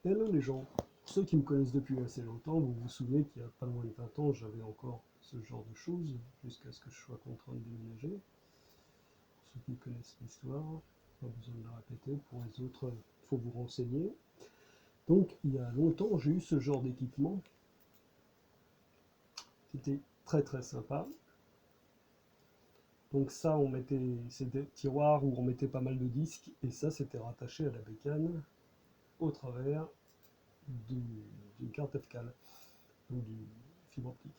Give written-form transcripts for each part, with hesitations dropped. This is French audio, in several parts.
Hello les gens, pour ceux qui me connaissent depuis assez longtemps, vous vous souvenez qu'il y a pas loin de 20 ans, j'avais encore ce genre de choses, jusqu'à ce que je sois contraint de déménager. Pour ceux qui connaissent l'histoire, pas besoin de la répéter, pour les autres, il faut vous renseigner. Donc il y a longtemps, j'ai eu ce genre d'équipement, qui était très très sympa. Donc ça, on mettait, c'était des tiroirs où on mettait pas mal de disques, et ça c'était rattaché à la bécane, au travers d'une carte FCAL, donc du fibre optique.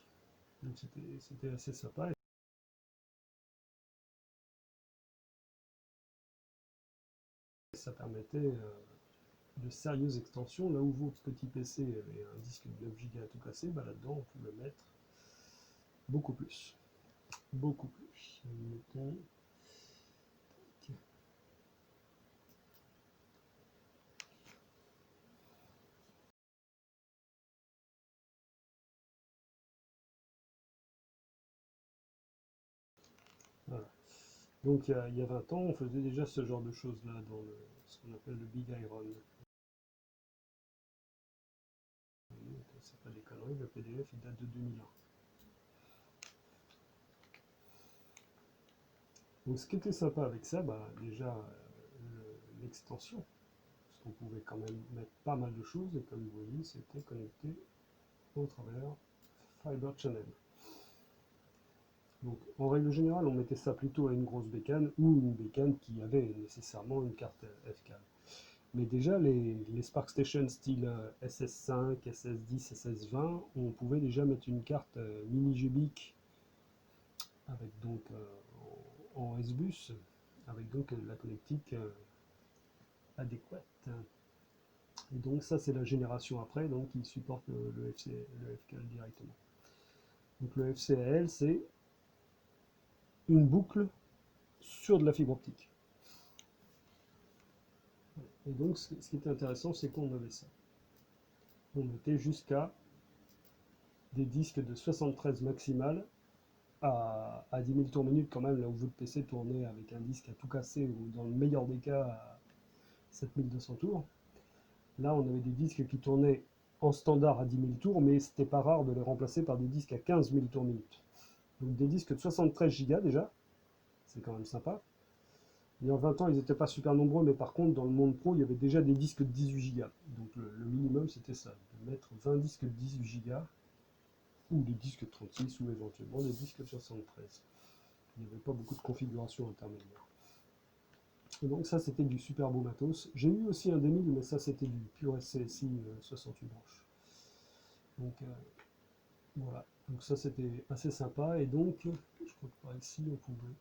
Donc c'était assez sympa. Et ça permettait de sérieuses extensions. Là où votre petit PC avait un disque de 9 Go à tout casser, bah là-dedans on pouvait mettre beaucoup plus. Beaucoup plus. Mettons. Voilà. Donc il y a 20 ans, on faisait déjà ce genre de choses-là dans ce qu'on appelle le Big Iron. C'est pas des conneries, le PDF il date de 2001. Donc ce qui était sympa avec ça, bah, déjà l'extension, parce qu'on pouvait quand même mettre pas mal de choses, et comme vous voyez, c'était connecté au travers Fiber Channel. Donc en règle générale, on mettait ça plutôt à une grosse bécane ou une bécane qui avait nécessairement une carte FCAL. Mais déjà, les SparkStation style SS5, SS10, SS20, on pouvait déjà mettre une carte mini Jubic avec donc en S-Bus, avec donc la connectique adéquate. Et donc ça, c'est la génération après, donc qui supporte le FCAL directement. Donc le FCAL, c'est une boucle sur de la fibre optique. Et donc ce qui était intéressant, c'est qu'on avait ça. On était jusqu'à des disques de 73 maximal à 10 000 tours minute quand même, là où votre PC tournait avec un disque à tout casser, ou dans le meilleur des cas à 7200 tours. Là, on avait des disques qui tournaient en standard à 10 000 tours, mais c'était pas rare de les remplacer par des disques à 15 000 tours minute. Donc des disques de 73 Go déjà, c'est quand même sympa. Il y a 20 ans, ils n'étaient pas super nombreux, mais par contre, dans le monde pro, il y avait déjà des disques de 18 Go. Donc le minimum, c'était ça, de mettre 20 disques de 18 Go, ou des disques de 36, ou éventuellement des disques de 73. Il n'y avait pas beaucoup de configurations intermédiaires. Et donc ça, c'était du super beau matos. J'ai eu aussi un D1000, mais ça, c'était du pur SCSI 68 branches. Donc voilà. Donc ça, c'était assez sympa. Et donc, je crois que par ici, on pouvait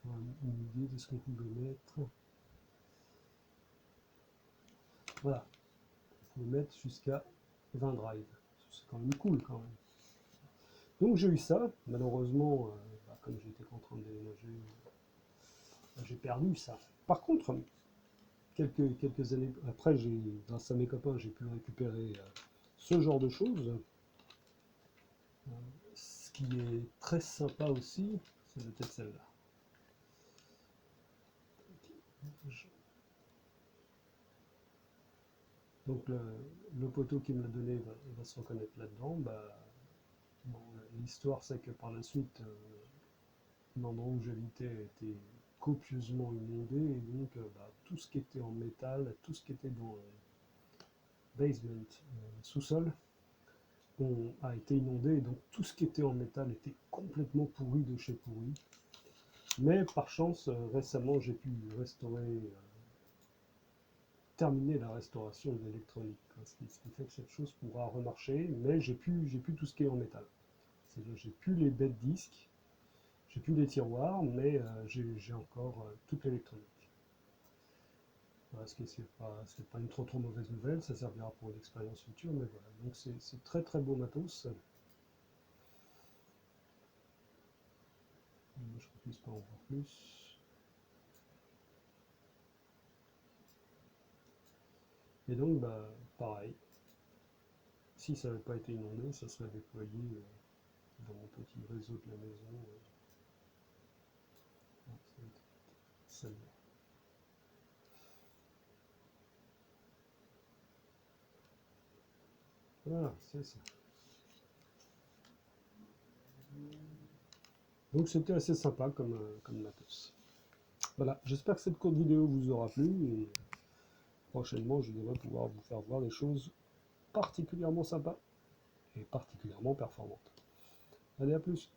avoir une idée de ce qu'on pouvait mettre. Voilà. On pouvait mettre jusqu'à 20 drives. C'est quand même cool, quand même. Donc j'ai eu ça. Malheureusement, comme j'étais contraint de déménager, j'ai perdu ça. Par contre, quelques années après, grâce à mes copains, j'ai pu récupérer ce genre de choses. Ce qui est très sympa aussi, c'est peut-être celle-là. Donc le poteau qui me l'a donné va se reconnaître là-dedans. Bah, bon, l'histoire, c'est que par la suite, l'endroit où j'habitais a été copieusement inondé, et donc bah, tout ce qui était en métal, tout ce qui était dans le basement, sous-sol, a été inondé, et donc tout ce qui était en métal était complètement pourri de chez pourri. Mais par chance, récemment, j'ai pu terminer la restauration de l'électronique, ce qui fait que cette chose pourra remarcher, mais j'ai plus tout ce qui est en métal. J'ai plus les bêtes disques, j'ai plus les tiroirs, mais j'ai encore toute l'électronique. Voilà, ce qui c'est pas une trop mauvaise nouvelle, ça servira pour l'expérience future, mais voilà. Donc c'est très très beau matos. Je ne puisse pas en voir plus. Et donc, bah, pareil, si ça n'avait pas été inondé, ça serait déployé dans mon petit réseau de la maison. Celle-là. Voilà, c'est ça. Donc c'était assez sympa comme matos. Voilà, j'espère que cette courte vidéo vous aura plu et prochainement je devrais pouvoir vous faire voir des choses particulièrement sympas et particulièrement performantes. Allez, à plus!